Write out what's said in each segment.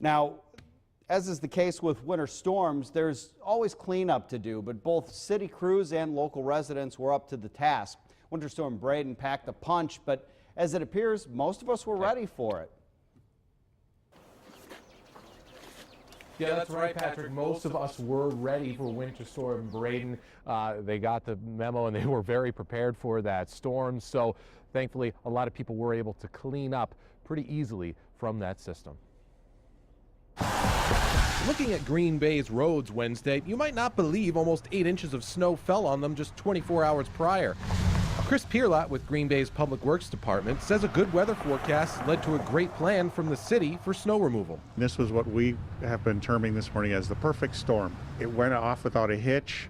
Now, as is the case with winter storms, there's always cleanup to do, but both city crews and local residents were up to the task. Winter Storm Braden packed a punch, but as it appears, most of us were ready for it. Yeah, that's right, Patrick. Most of us were ready for Winter Storm Braden. They got the memo and they were very prepared for that storm. So thankfully, a lot of people were able to clean up pretty easily from that system. Looking at Green Bay's roads Wednesday, you might not believe almost 8 inches of snow fell on them just 24 hours prior. Chris Pierlot with Green Bay's Public Works Department says a good weather forecast led to a great plan from the city for snow removal. This was what we have been terming this morning as the perfect storm. It went off without a hitch.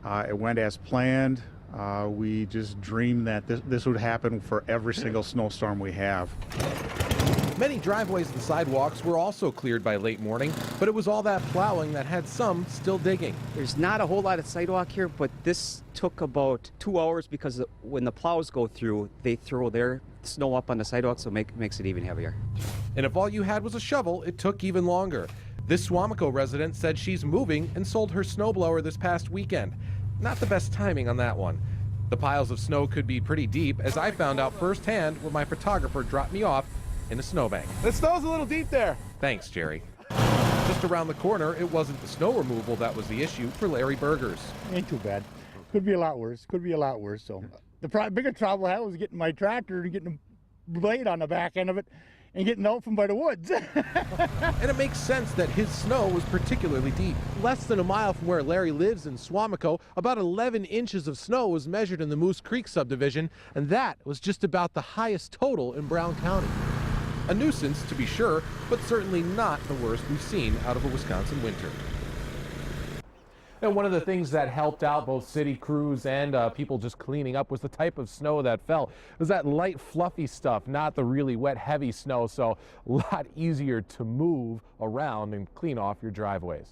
It went as planned. We just dreamed that this would happen for every single snowstorm we have. Many driveways and sidewalks were also cleared by late morning, but it was all that plowing that had some still digging. There's not a whole lot of sidewalk here, but this took about 2 hours because when the plows go through, they throw their snow up on the sidewalk, so it makes it even heavier. And if all you had was a shovel, it took even longer. This Suamico resident said she's moving and sold her snowblower this past weekend. Not the best timing on that one. The piles of snow could be pretty deep, as I found out firsthand when my photographer dropped me off in a snowbank. The snow's a little deep there. Thanks, Jerry. Just around the corner, it wasn't the snow removal that was the issue for Larry Burgers. Ain't too bad. Could be a lot worse. Could be a lot worse. So the bigger trouble I had was getting my tractor and getting a blade on the back end of it and getting out from by the woods. And it makes sense that his snow was particularly deep. Less than a mile from where Larry lives in Suamico, about 11 inches of snow was measured in the Moose Creek subdivision, and that was just about the highest total in Brown County. A nuisance, to be sure, but certainly not the worst we've seen out of a Wisconsin winter. And one of the things that helped out both city crews and people just cleaning up was the type of snow that fell. It was that light, fluffy stuff, not the really wet, heavy snow, so a lot easier to move around and clean off your driveways.